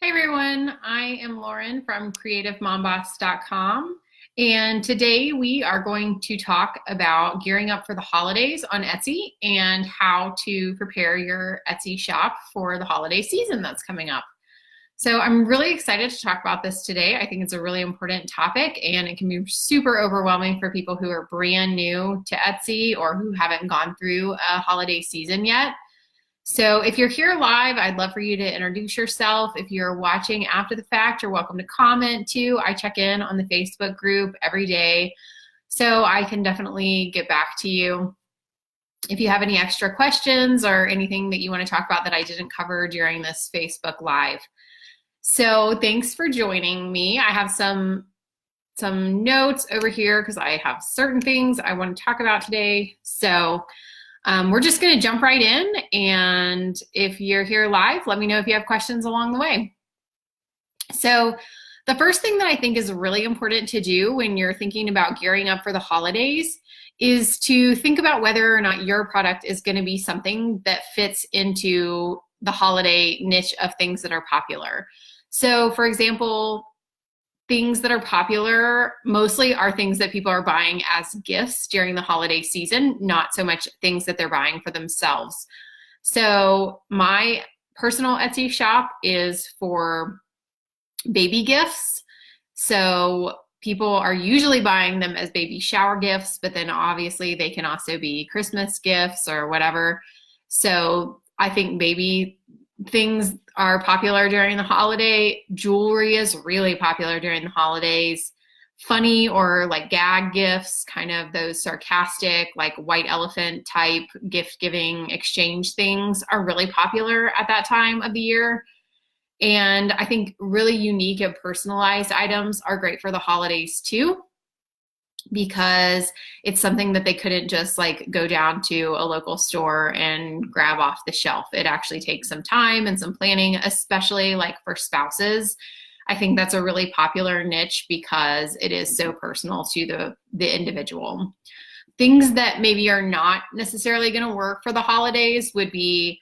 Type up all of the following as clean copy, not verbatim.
Hi everyone, I am Lauren from creativemomboss.com, and today we are going to talk about gearing up for the holidays on Etsy and how to prepare your Etsy shop for the holiday season that's coming up. So I'm really excited to talk about this today. I think it's a really important topic and it can be super overwhelming for people who are brand new to Etsy or who haven't gone through a holiday season yet. So if you're here live, I'd love for you to introduce yourself. If you're watching after the fact, you're welcome to comment too. I check in on the Facebook group every day, so I can definitely get back to you. If you have any extra questions or anything that you want to talk about that I didn't cover during this Facebook Live. So thanks for joining me. I have some notes over here because I have certain things I want to talk about today. So we're just going to jump right in, and if you're here live, let me know if you have questions along the way. So the first thing that I think is really important to do when you're thinking about gearing up for the holidays is to think about whether or not your product is going to be something that fits into the holiday niche of things that are popular. So for example, things that are popular mostly are things that people are buying as gifts during the holiday season, not so much things that they're buying for themselves. So my personal Etsy shop is for baby gifts. So people are usually buying them as baby shower gifts, but then obviously they can also be Christmas gifts or whatever. So I think baby things are popular during the holiday. Jewelry is really popular during the holidays. Funny or like gag gifts, kind of those sarcastic, like white elephant type gift giving exchange things are really popular at that time of the year. And I think really unique and personalized items are great for the holidays too, because it's something that they couldn't just like go down to a local store and grab off the shelf. It actually takes some time and some planning, especially like for spouses. I think that's a really popular niche because it is so personal to the individual. Things that maybe are not necessarily going to work for the holidays would be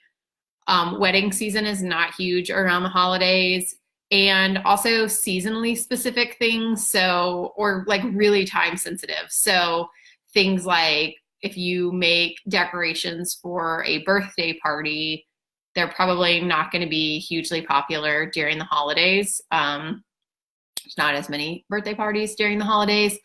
wedding season is not huge around the holidays. And also seasonally specific things, so, or like really time sensitive. So things like if you make decorations for a birthday party, they're probably not going to be hugely popular during the holidays. There's not as many birthday parties during the holidays.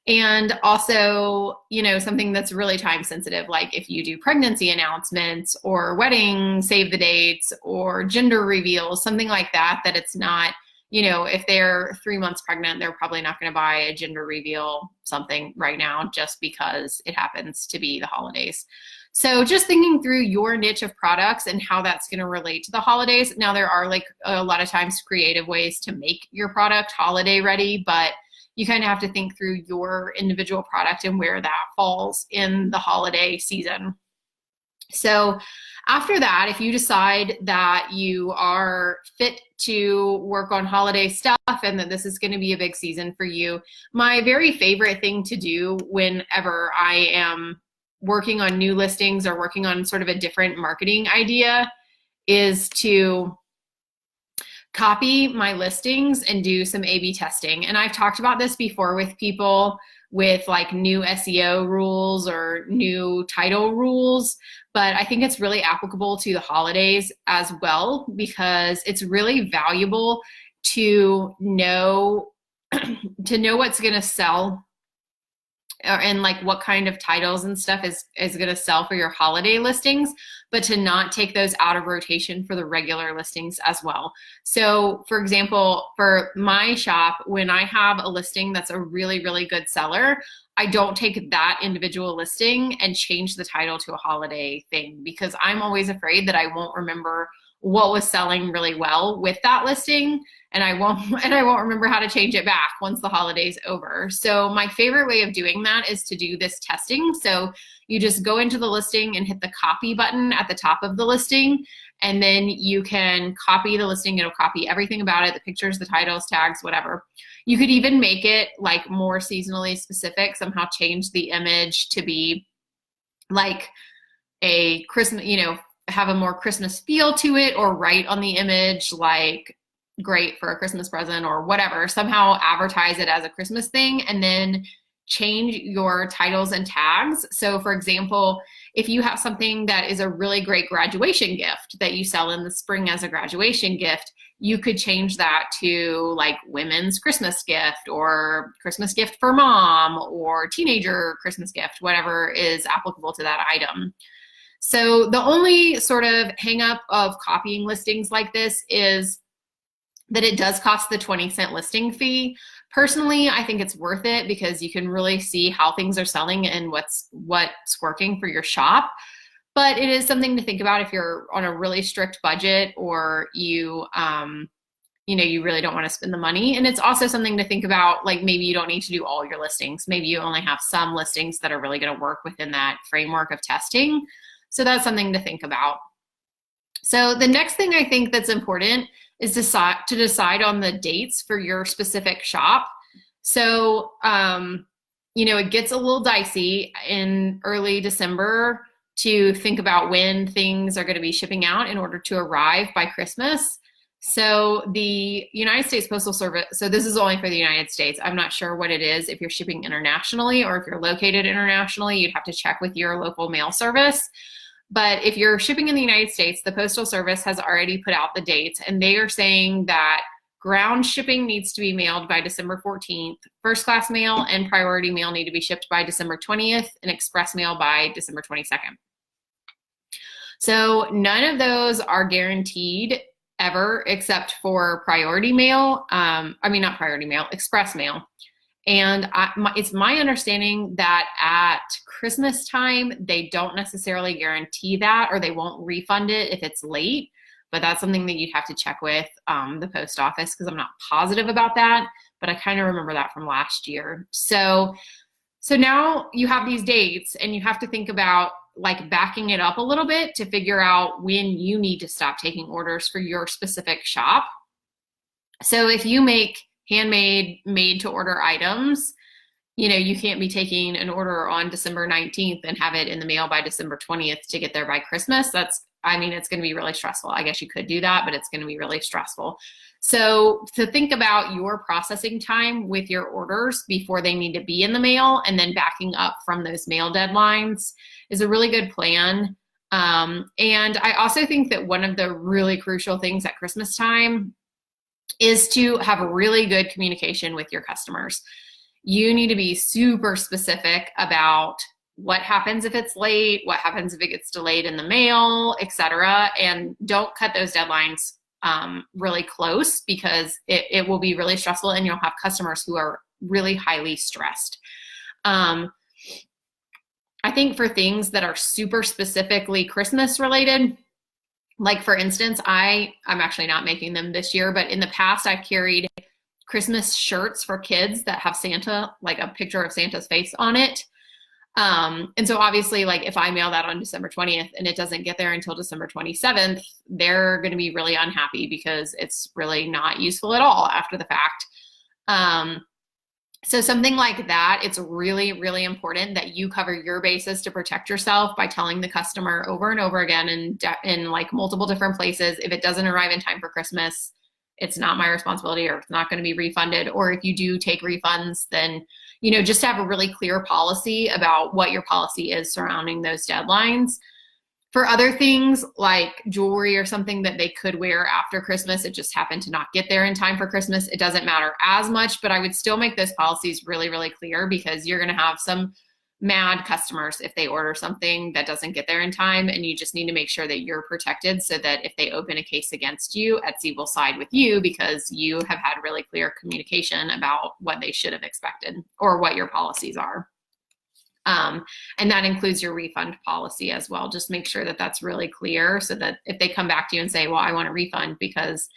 And also, you know, something that's really time sensitive, like if you do pregnancy announcements or wedding save the dates or gender reveals, something like that, that it's not, you know, if they're 3 months pregnant, they're probably not going to buy a gender reveal something right now just because it happens to be the holidays. So just thinking through your niche of products and how that's going to relate to the holidays. Now there are like a lot of times creative ways to make your product holiday ready, but you kind of have to think through your individual product and where that falls in the holiday season. So after that, if you decide that you are fit to work on holiday stuff and that this is going to be a big season for you, my very favorite thing to do whenever I am working on new listings or working on sort of a different marketing idea is to copy my listings and do some A/B testing. And I've talked about this before with people with like new SEO rules or new title rules, but I think it's really applicable to the holidays as well, because it's really valuable to know what's going to sell and like what kind of titles and stuff is going to sell for your holiday listings, but to not take those out of rotation for the regular listings as well. So for example, for my shop, when I have a listing that's a really, really good seller, I don't take that individual listing and change the title to a holiday thing, because I'm always afraid that I won't remember what was selling really well with that listing, and I won't remember how to change it back once the holiday's over. So my favorite way of doing that is to do this testing. So you just go into the listing and hit the copy button at the top of the listing, and then you can copy the listing. It'll copy everything about it, the pictures, the titles, tags, whatever. You could even make it like more seasonally specific, somehow change the image to be like a Christmas, you know, have a more Christmas feel to it, or write on the image like great for a Christmas present or whatever. Somehow advertise it as a Christmas thing, and then change your titles and tags. So for example, if you have something that is a really great graduation gift that you sell in the spring as a graduation gift, you could change that to like women's Christmas gift or Christmas gift for mom or teenager Christmas gift, whatever is applicable to that item. So the only sort of hang up of copying listings like this is that it does cost the 20-cent listing fee. Personally, I think it's worth it because you can really see how things are selling and what's working for your shop. But it is something to think about if you're on a really strict budget or you really don't want to spend the money. And it's also something to think about, like maybe you don't need to do all your listings. Maybe you only have some listings that are really going to work within that framework of testing. So that's something to think about. So the next thing I think that's important is to decide on the dates for your specific shop. So, it gets a little dicey in early December to think about when things are going to be shipping out in order to arrive by Christmas. So the United States Postal Service, so this is only for the United States. I'm not sure what it is if you're shipping internationally or if you're located internationally. You'd have to check with your local mail service. But if you're shipping in the United States, the Postal Service has already put out the dates, and they are saying that ground shipping needs to be mailed by December 14th. First class mail and priority mail need to be shipped by December 20th, and express mail by December 22nd. So none of those are guaranteed ever except for priority mail. Not priority mail, express mail. And it's my understanding that at Christmas time, they don't necessarily guarantee that, or they won't refund it if it's late. But that's something that you'd have to check with the post office, because I'm not positive about that, but I kind of remember that from last year. So now you have these dates, and you have to think about like backing it up a little bit to figure out when you need to stop taking orders for your specific shop. So if you make handmade, made to order items, you can't be taking an order on December 19th and have it in the mail by December 20th to get there by Christmas. It's going to be really stressful. I guess you could do that, but it's going to be really stressful. So to think about your processing time with your orders before they need to be in the mail, and then backing up from those mail deadlines is a really good plan. And I also think that one of the really crucial things at Christmas time is to have really good communication with your customers. You need to be super specific about what happens if it's late, what happens if it gets delayed in the mail, etc. And don't cut those deadlines really close, because it will be really stressful, and you'll have customers who are really highly stressed. I think for things that are super specifically Christmas related, like for instance, I'm actually not making them this year, but in the past I've carried Christmas shirts for kids that have Santa, like a picture of Santa's face on it. And so obviously, like if I mail that on December 20th and it doesn't get there until December 27th, they're going to be really unhappy because it's really not useful at all after the fact. So something like that, it's really, really important that you cover your bases to protect yourself by telling the customer over and over again and in like multiple different places, if it doesn't arrive in time for Christmas, it's not my responsibility, or it's not going to be refunded. Or if you do take refunds, then, just have a really clear policy about what your policy is surrounding those deadlines. For other things like jewelry or something that they could wear after Christmas, it just happened to not get there in time for Christmas, it doesn't matter as much, but I would still make those policies really, really clear, because you're going to have some mad customers if they order something that doesn't get there in time, and you just need to make sure that you're protected so that if they open a case against you, Etsy will side with you because you have had really clear communication about what they should have expected or what your policies are. And that includes your refund policy as well. Just make sure that that's really clear so that if they come back to you and say, well, I want a refund because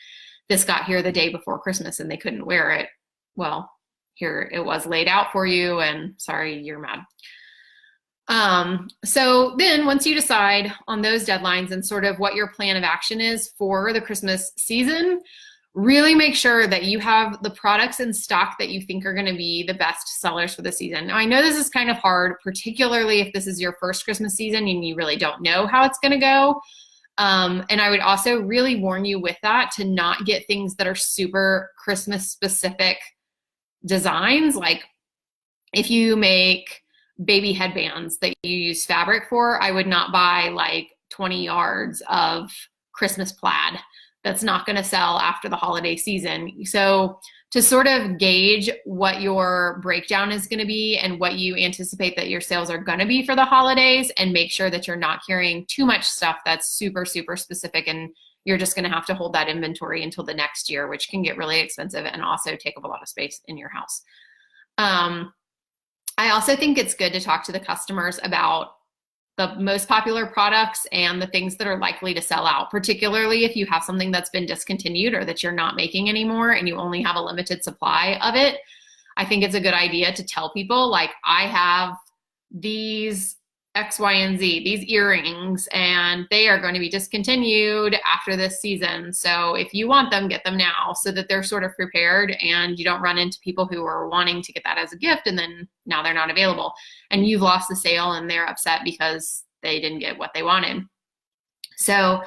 this got here the day before Christmas and they couldn't wear it, well, here it was laid out for you, and sorry, you're mad. So then once you decide on those deadlines and sort of what your plan of action is for the Christmas season, really make sure that you have the products in stock that you think are going to be the best sellers for the season. Now, I know this is kind of hard, particularly if this is your first Christmas season and you really don't know how it's going to go. And I would also really warn you with that to not get things that are super Christmas specific designs. Like if you make baby headbands that you use fabric for, I would not buy like 20 yards of Christmas plaid. That's not going to sell after the holiday season. So to sort of gauge what your breakdown is going to be and what you anticipate that your sales are going to be for the holidays, and make sure that you're not carrying too much stuff that's super, super specific, and you're just going to have to hold that inventory until the next year, which can get really expensive and also take up a lot of space in your house. I also think it's good to talk to the customers about the most popular products and the things that are likely to sell out, particularly if you have something that's been discontinued or that you're not making anymore and you only have a limited supply of it. I think it's a good idea to tell people, like, I have these X, Y, and Z, these earrings, and they are going to be discontinued after this season. So if you want them, get them now, so that they're sort of prepared and you don't run into people who are wanting to get that as a gift and then now they're not available and you've lost the sale and they're upset because they didn't get what they wanted. So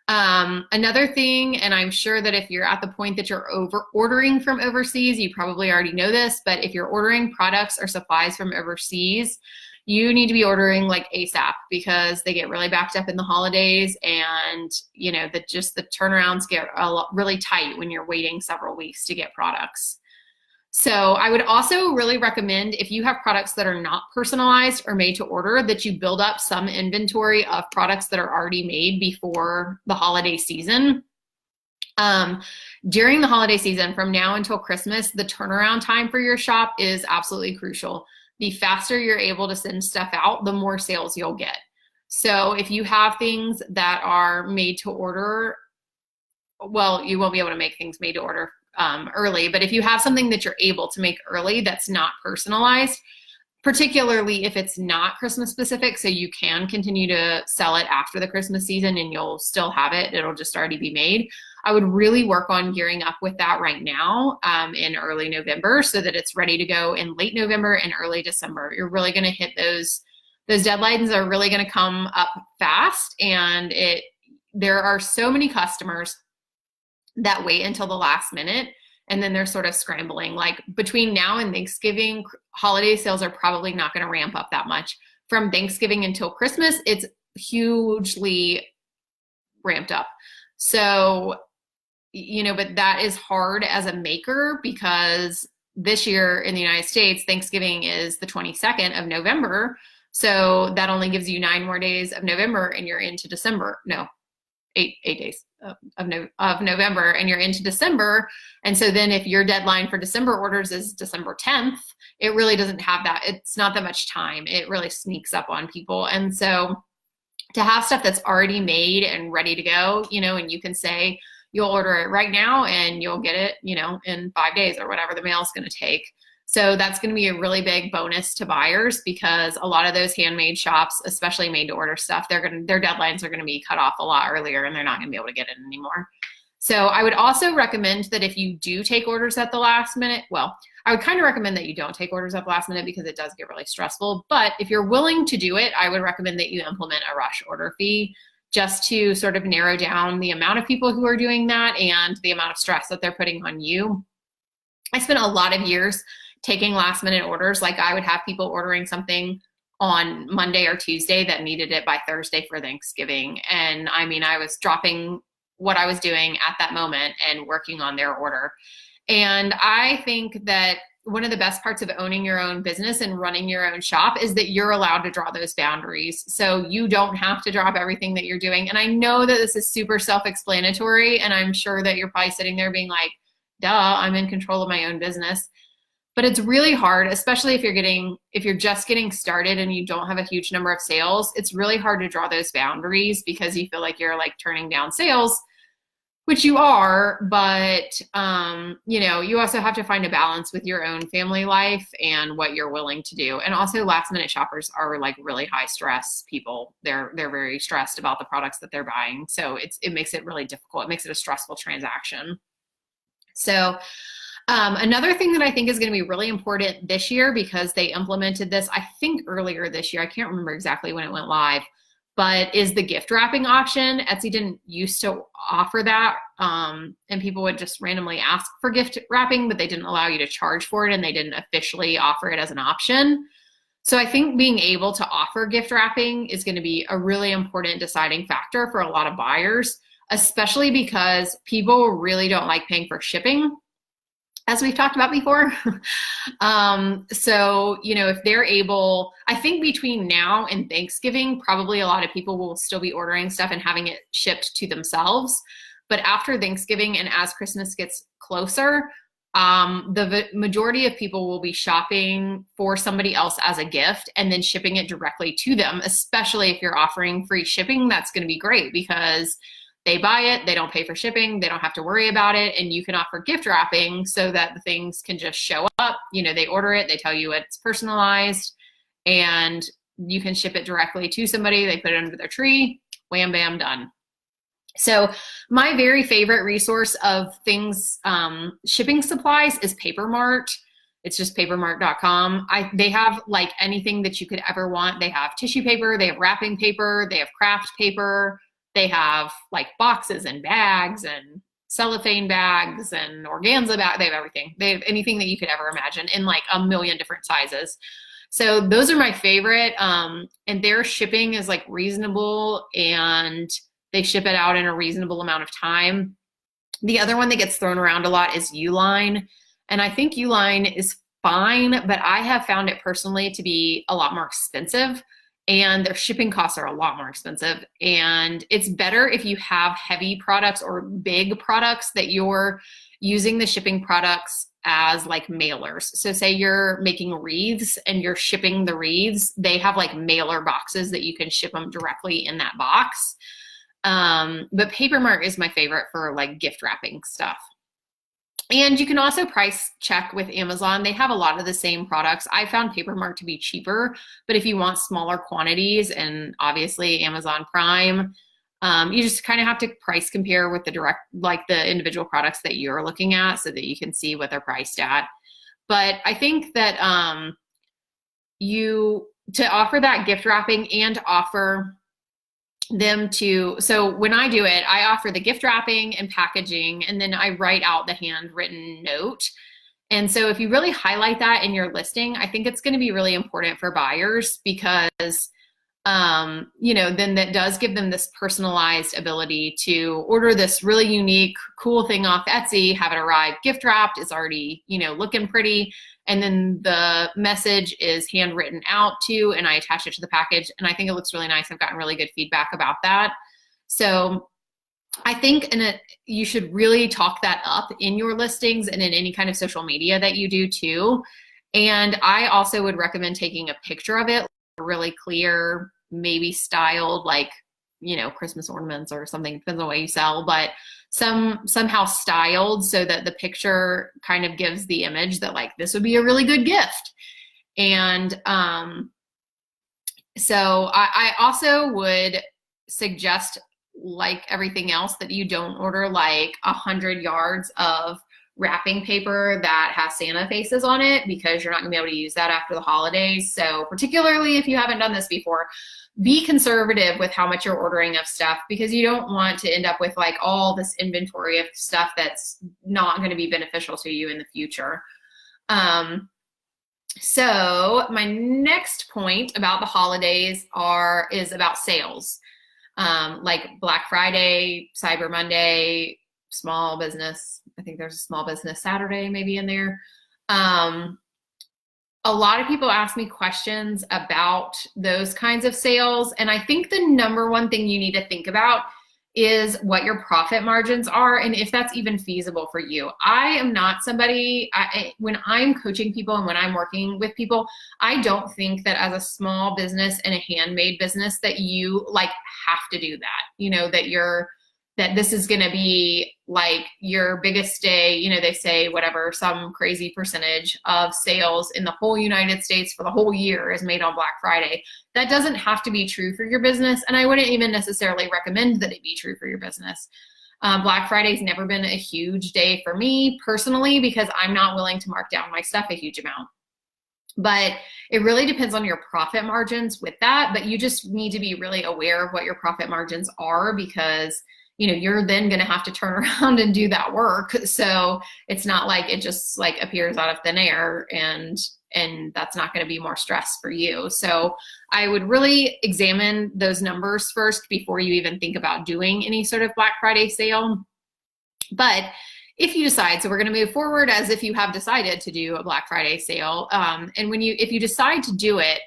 another thing, and I'm sure that if you're at the point that you're ordering from overseas, you probably already know this, but if you're ordering products or supplies from overseas, you need to be ordering like ASAP, because they get really backed up in the holidays, and you know that just the turnarounds get really tight when you're waiting several weeks to get products. So I would also really recommend, if you have products that are not personalized or made to order, that you build up some inventory of products that are already made before the holiday season. During the holiday season, from now until Christmas, the turnaround time for your shop is absolutely crucial. The faster you're able to send stuff out, the more sales you'll get. So if you have things that are made to order, well, you won't be able to make things made to order early, but if you have something that you're able to make early that's not personalized, particularly if it's not Christmas specific, so you can continue to sell it after the Christmas season and you'll still have it, it'll just already be made, I would really work on gearing up with that right now in early November, so that it's ready to go in late November and early December. You're really going to hit those deadlines are really going to come up fast, and there are so many customers that wait until the last minute and then they're sort of scrambling. Like between now and Thanksgiving, holiday sales are probably not going to ramp up that much. From Thanksgiving until Christmas, it's hugely ramped up. So, you know, but that is hard as a maker, because this year in the United States, Thanksgiving is the 22nd of November. So that only gives you 9 more days of November and you're into December. No, eight days of November and you're into December. And so then if your deadline for December orders is December 10th, it really doesn't have that. It's not that much time. It really sneaks up on people. And so to have stuff that's already made and ready to go, you know, and you can say you'll order it right now and you'll get it, you know, in 5 days or whatever the mail's going to take. So that's going to be a really big bonus to buyers, because a lot of those handmade shops, especially made to order stuff, their deadlines are going to be cut off a lot earlier and they're not going to be able to get it anymore. So I would also recommend that if you do take orders at the last minute, well, I would kind of recommend that you don't take orders at the last minute, because it does get really stressful. But if you're willing to do it, I would recommend that you implement a rush order fee, just to sort of narrow down the amount of people who are doing that and the amount of stress that they're putting on you. I spent a lot of years taking last minute orders. Like I would have people ordering something on Monday or Tuesday that needed it by Thursday for Thanksgiving. And I mean, I was dropping what I was doing at that moment and working on their order. And I think that one of the best parts of owning your own business and running your own shop is that you're allowed to draw those boundaries. So you don't have to drop everything that you're doing. And I know that this is super self-explanatory, and I'm sure that you're probably sitting there being like, duh, I'm in control of my own business. But it's really hard, especially if you're just getting started and you don't have a huge number of sales. It's really hard to draw those boundaries, because you feel like you're like turning down sales, which you are, but you know, you also have to find a balance with your own family life and what you're willing to do. And also, last minute shoppers are like really high stress people. They're very stressed about the products that they're buying. So it makes it really difficult. It makes it a stressful transaction. So another thing that I think is going to be really important this year, because they implemented this, I think earlier this year, I can't remember exactly when it went live, but is the gift wrapping option. Etsy didn't used to offer that, and people would just randomly ask for gift wrapping, but they didn't allow you to charge for it, and they didn't officially offer it as an option. So I think being able to offer gift wrapping is going to be a really important deciding factor for a lot of buyers, especially because people really don't like paying for shipping, as we've talked about before. So, if they're able, I think between now and Thanksgiving, probably a lot of people will still be ordering stuff and having it shipped to themselves. But after Thanksgiving and as Christmas gets closer, the majority of people will be shopping for somebody else as a gift and then shipping it directly to them, especially if you're offering free shipping. That's going to be great because they buy it, they don't pay for shipping, they don't have to worry about it, and you can offer gift wrapping so that the things can just show up. They order it, they tell you it's personalized, and you can ship it directly to somebody, they put it under their tree, wham, bam, done. So my very favorite resource of things, shipping supplies, is Papermart. It's just papermart.com. They have like anything that you could ever want. They have tissue paper, they have wrapping paper, they have craft paper, they have like boxes and bags and cellophane bags and organza bags. They have everything. They have anything that you could ever imagine in like a million different sizes. So those are my favorite. And their shipping is like reasonable, and they ship it out in a reasonable amount of time. The other one that gets thrown around a lot is Uline. And I think Uline is fine, but I have found it personally to be a lot more expensive, and their shipping costs are a lot more expensive. And it's better if you have heavy products or big products that you're using the shipping products as like mailers. So say you're making wreaths and you're shipping the wreaths, they have like mailer boxes that you can ship them directly in that box. But Papermart is my favorite for like gift wrapping stuff. And you can also price check with Amazon. They have a lot of the same products. I found Papermart to be cheaper, but if you want smaller quantities, and obviously Amazon Prime, you just kind of have to price compare with the individual products that you're looking at so that you can see what they're priced at. But I think that to offer that gift wrapping and offer them so when I do it, I offer the gift wrapping and packaging, and then I write out the handwritten note. And so if you really highlight that in your listing, I think it's going to be really important for buyers because, then that does give them this personalized ability to order this really unique, cool thing off Etsy, have it arrive gift wrapped, it's already, looking pretty. And then the message is handwritten out too, and I attach it to the package. And I think it looks really nice. I've gotten really good feedback about that. So I think you should really talk that up in your listings and in any kind of social media that you do too. And I also would recommend taking a picture of it, really clear, maybe styled like, Christmas ornaments or something, depends on what you sell, but somehow styled so that the picture kind of gives the image that like this would be a really good gift. And so I also would suggest, like everything else, that you don't order like 100 yards of wrapping paper that has Santa faces on it, because you're not gonna be able to use that after the holidays. So particularly if you haven't done this before, be conservative with how much you're ordering of stuff, because you don't want to end up with like all this inventory of stuff that's not going to be beneficial to you in the future. So my next point about the holidays is about sales, like Black Friday, Cyber Monday, small business. I think there's a small business Saturday maybe in there. A lot of people ask me questions about those kinds of sales. And I think the number one thing you need to think about is what your profit margins are and if that's even feasible for you. I am not somebody, when I'm coaching people and when I'm working with people, I don't think that as a small business and a handmade business that you like have to do that, that this is going to be like your biggest day. They say whatever, some crazy percentage of sales in the whole United States for the whole year is made on Black Friday. That doesn't have to be true for your business. And I wouldn't even necessarily recommend that it be true for your business. Black Friday's never been a huge day for me personally, because I'm not willing to mark down my stuff a huge amount. But it really depends on your profit margins with that. But you just need to be really aware of what your profit margins are, because you're then going to have to turn around and do that work. So it's not like it just like appears out of thin air, and that's not going to be more stress for you. So I would really examine those numbers first before you even think about doing any sort of Black Friday sale. But if you decide, so we're going to move forward as if you have decided to do a Black Friday sale. And if you decide to do it,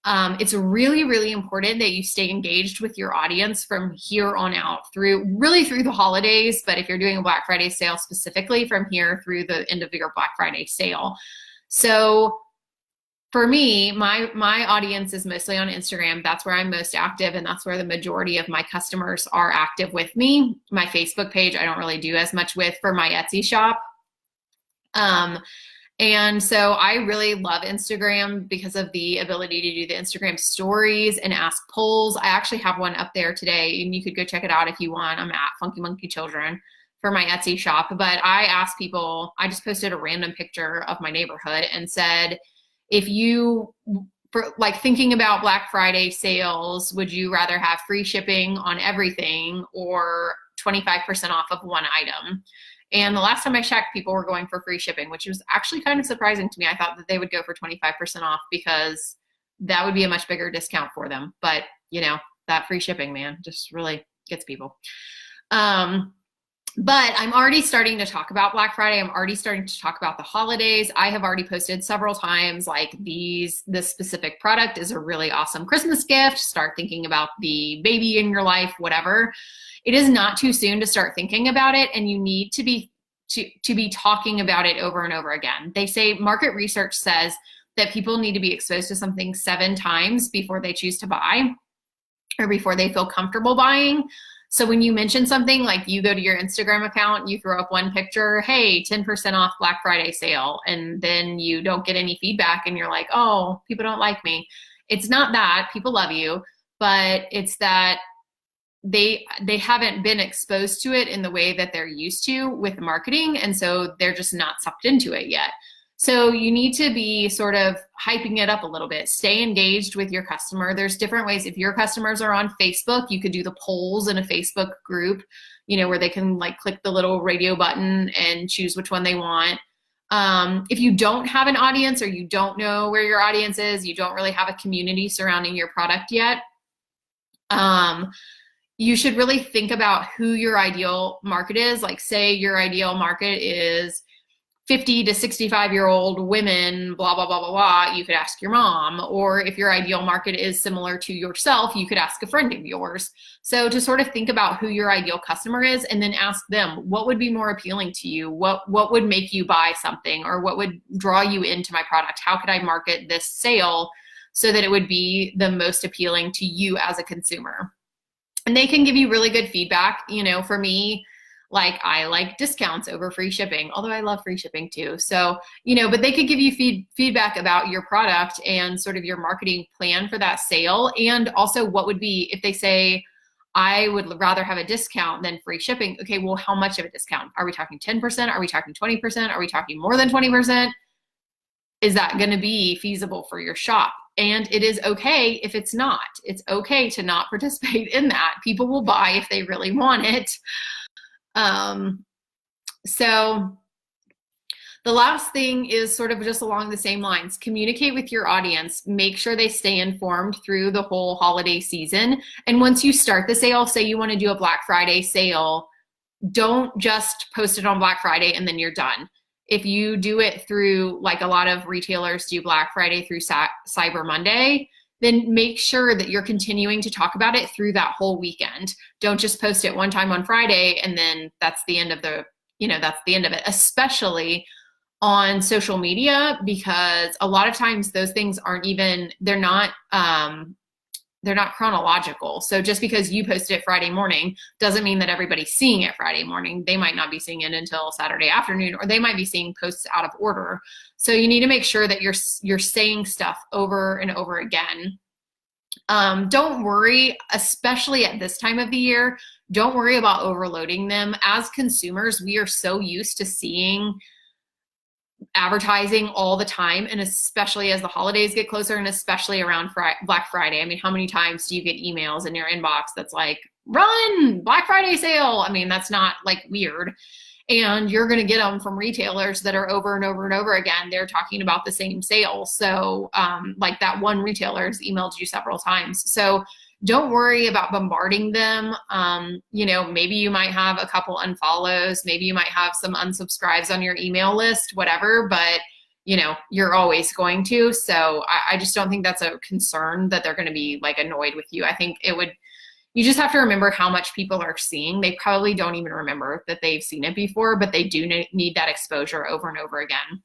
it's really, really important that you stay engaged with your audience from here on out through the holidays. But if you're doing a Black Friday sale specifically, from here through the end of your Black Friday sale. So for me, my audience is mostly on Instagram. That's where I'm most active, and that's where the majority of my customers are active with me. My Facebook page, I don't really do as much with for my Etsy shop. And so I really love Instagram because of the ability to do the Instagram stories and ask polls. I actually have one up there today, and you could go check it out if you want. I'm at Funky Monkey Children for my Etsy shop. But I asked people, I just posted a random picture of my neighborhood and said, if you, like, thinking about Black Friday sales, would you rather have free shipping on everything or 25% off of one item? And the last time I checked, people were going for free shipping, which was actually kind of surprising to me. I thought that they would go for 25% off because that would be a much bigger discount for them. But, that free shipping, man, just really gets people. But I'm already starting to talk about Black Friday. I'm already starting to talk about the holidays. I have already posted several times, like, this specific product is a really awesome Christmas gift. Start thinking about the baby in your life, whatever. It is not too soon to start thinking about it, and you need to be talking about it over and over again. They say, market research says that people need to be exposed to something 7 times before they choose to buy, or before they feel comfortable buying. So when you mention something, like, you go to your Instagram account, you throw up one picture, hey, 10% off Black Friday sale, and then you don't get any feedback, and you're like, oh, people don't like me. It's not that. People love you, but it's that they haven't been exposed to it in the way that they're used to with marketing, and so they're just not sucked into it yet. So you need to be sort of hyping it up a little bit. Stay engaged with your customer. There's different ways. If your customers are on Facebook, you could do the polls in a Facebook group, where they can, like, click the little radio button and choose which one they want. If you don't have an audience, or you don't know where your audience is, you don't really have a community surrounding your product yet, you should really think about who your ideal market is. Like, say your ideal market is 50 to 65-year-old women, blah, blah, blah, blah, blah. You could ask your mom. Or if your ideal market is similar to yourself, you could ask a friend of yours. So to sort of think about who your ideal customer is, and then ask them, what would be more appealing to you? What would make you buy something, or what would draw you into my product? How could I market this sale so that it would be the most appealing to you as a consumer? And they can give you really good feedback. For me, like, I like discounts over free shipping, although I love free shipping too. So, but they could give you feedback about your product and sort of your marketing plan for that sale. And also, what would be, if they say, I would rather have a discount than free shipping. Okay, well, how much of a discount? Are we talking 10%? Are we talking 20%? Are we talking more than 20%? Is that going to be feasible for your shop? And it is okay if it's not. It's okay to not participate in that. People will buy if they really want it. So the last thing is sort of just along the same lines. Communicate with your audience. Make sure they stay informed through the whole holiday season. And once you start the sale, say you want to do a Black Friday sale, don't just post it on Black Friday and then you're done. If you do it through, like, a lot of retailers do Black Friday through Cyber Monday, then make sure that you're continuing to talk about it through that whole weekend. Don't just post it one time on Friday and then that's the end of that's the end of it, especially on social media, because a lot of times those things they're not chronological. So just because you posted it Friday morning doesn't mean that everybody's seeing it Friday morning. They might not be seeing it until Saturday afternoon, or they might be seeing posts out of order. So you need to make sure that you're saying stuff over and over again. Don't worry, especially at this time of the year, don't worry about overloading them. As consumers, we are so used to seeing advertising all the time, and especially as the holidays get closer, and especially around Black Friday. I mean, how many times do you get emails in your inbox that's like, run, Black Friday sale? I mean, that's not like weird. And you're going to get them from retailers that are over and over and over again. They're talking about the same sale. So like that one retailer has emailed you several times. So don't worry about bombarding them. You know, maybe you might have a couple unfollows, maybe you might have some unsubscribes on your email list, whatever, but you know, you're always going to. So I just don't think that's a concern that they're going to be like annoyed with you. I think you just have to remember how much people are seeing. They probably don't even remember that they've seen it before, but they do need that exposure over and over again.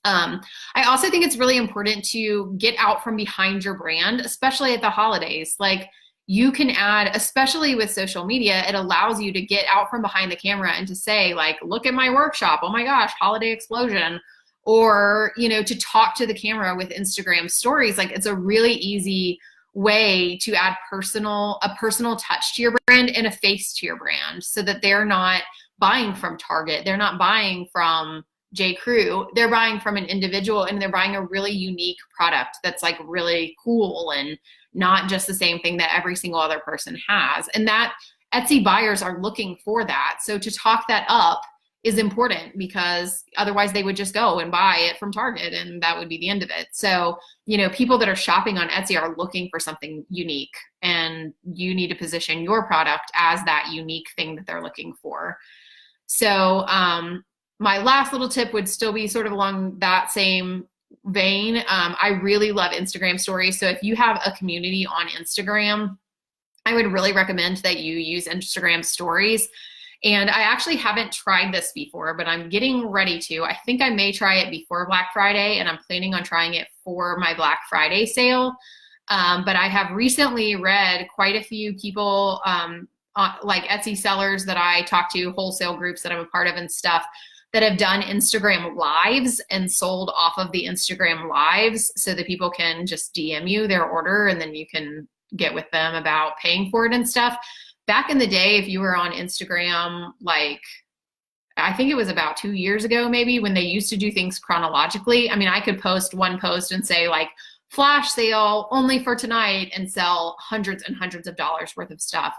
I also think it's really important to get out from behind your brand, especially at the holidays. Like you can add, especially with social media, it allows you to get out from behind the camera and to say like, look at my workshop. Oh my gosh, holiday explosion. Or, you know, to talk to the camera with Instagram stories. Like it's a really easy way to add a personal touch to your brand and a face to your brand, so that they're not buying from Target. They're not buying from J. Crew. They're buying from an individual, and they're buying a really unique product that's like really cool and not just the same thing that every single other person has. And that Etsy buyers are looking for that. So to talk that up is important, because otherwise they would just go and buy it from Target and that would be the end of it. So, you know, people that are shopping on Etsy are looking for something unique, and you need to position your product as that unique thing that they're looking for. So my last little tip would still be sort of along that same vein. I really love Instagram stories. So if you have a community on Instagram, I would really recommend that you use Instagram stories. And I actually haven't tried this before, but I'm getting ready to. I think I may try it before Black Friday, and I'm planning on trying it for my Black Friday sale. But I have recently read quite a few people, like Etsy sellers that I talk to, wholesale groups that I'm a part of and stuff, that have done Instagram lives and sold off of the Instagram lives, so that people can just DM you their order and then you can get with them about paying for it and stuff. Back in the day, if you were on Instagram, like I think it was about 2 years ago, maybe, when they used to do things chronologically. I mean, I could post one post and say like flash sale only for tonight and sell hundreds and hundreds of dollars worth of stuff.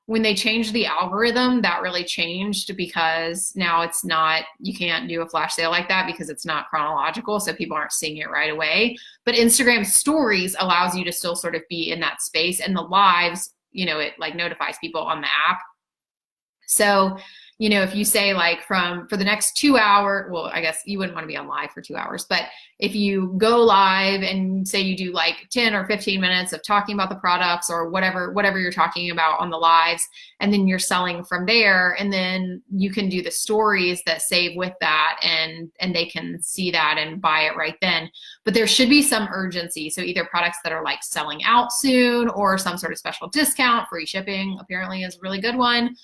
When they changed the algorithm, that really changed, because now it's not, you can't do a flash sale like that because it's not chronological, so people aren't seeing it right away. But Instagram stories allows you to still sort of be in that space, and the lives, you know, it like notifies people on the app. So, you know, if you say like for the next 2 hours, well, I guess you wouldn't want to be on live for 2 hours, but if you go live and say you do like 10 or 15 minutes of talking about the products or whatever you're talking about on the lives, and then you're selling from there, and then you can do the stories that save with that, and they can see that and buy it right then. But there should be some urgency. So either products that are like selling out soon, or some sort of special discount. Free shipping apparently is a really good one.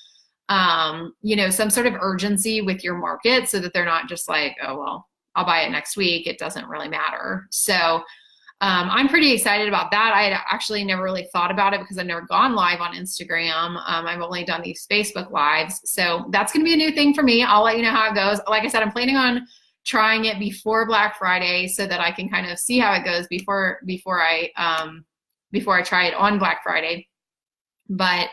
You know, some sort of urgency with your market, so that they're not just like, oh, well, I'll buy it next week. It doesn't really matter. So I'm pretty excited about that. I had actually never really thought about it because I've never gone live on Instagram. I've only done these Facebook lives. So that's going to be a new thing for me. I'll let you know how it goes. Like I said, I'm planning on trying it before Black Friday so that I can kind of see how it goes before I try it on Black Friday. But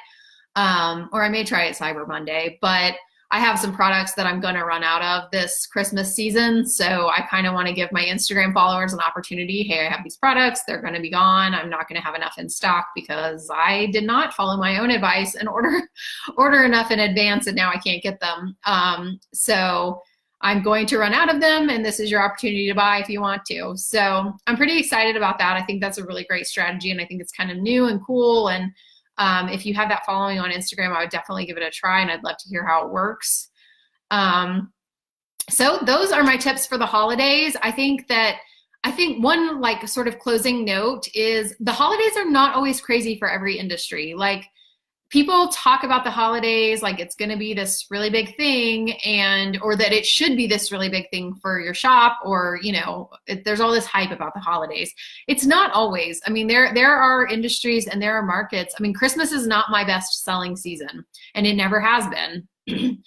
or I may try it Cyber Monday, but I have some products that I'm going to run out of this Christmas season. So I kind of want to give my Instagram followers an opportunity. Hey, I have these products. They're going to be gone. I'm not going to have enough in stock because I did not follow my own advice and order enough in advance, and now I can't get them. So I'm going to run out of them, and this is your opportunity to buy if you want to. So I'm pretty excited about that. I think that's a really great strategy, and I think it's kind of new and cool. And if you have that following on Instagram, I would definitely give it a try, and I'd love to hear how it works. So those are my tips for the holidays. I think one like sort of closing note is the holidays are not always crazy for every industry. Like people talk about the holidays like it's going to be this really big thing, or that it should be this really big thing for your shop, or, you know, there's all this hype about the holidays. It's not always. I mean, there are industries and there are markets. I mean, Christmas is not my best selling season, and it never has been.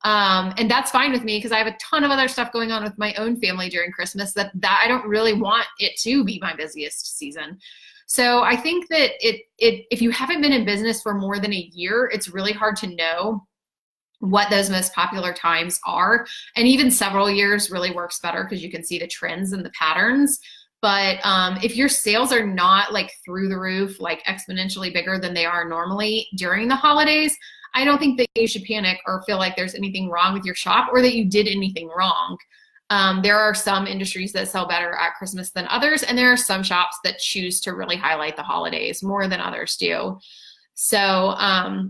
And that's fine with me because I have a ton of other stuff going on with my own family during Christmas that I don't really want it to be my busiest season. So I think that if you haven't been in business for more than a year, it's really hard to know what those most popular times are. And even several years really works better because you can see the trends and the patterns. But if your sales are not like through the roof, like exponentially bigger than they are normally during the holidays, I don't think that you should panic or feel like there's anything wrong with your shop or that you did anything wrong. There are some industries that sell better at Christmas than others, and there are some shops that choose to really highlight the holidays more than others do. So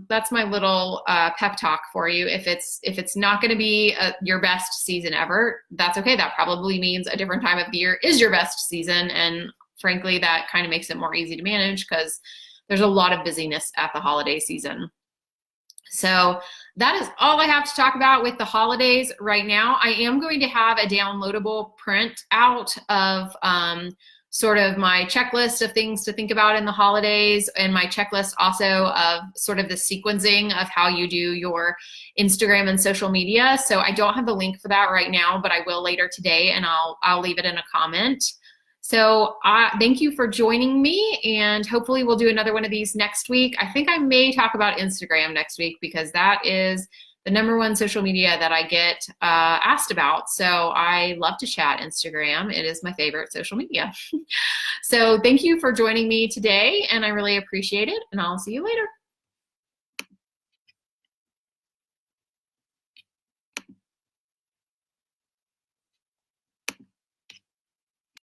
that's my little pep talk for you. If it's not going to be your best season ever, that's okay. That probably means a different time of the year is your best season, and frankly, that kind of makes it more easy to manage because there's a lot of busyness at the holiday season. So that is all I have to talk about with the holidays right now. I am going to have a downloadable print out of sort of my checklist of things to think about in the holidays, and my checklist also of sort of the sequencing of how you do your Instagram and social media. So I don't have the link for that right now, but I will later today, and I'll leave it in a comment. So thank you for joining me, and hopefully we'll do another one of these next week. I think I may talk about Instagram next week because that is the #1 social media that I get asked about. So I love to chat Instagram. It is my favorite social media. So thank you for joining me today, and I really appreciate it, and I'll see you later.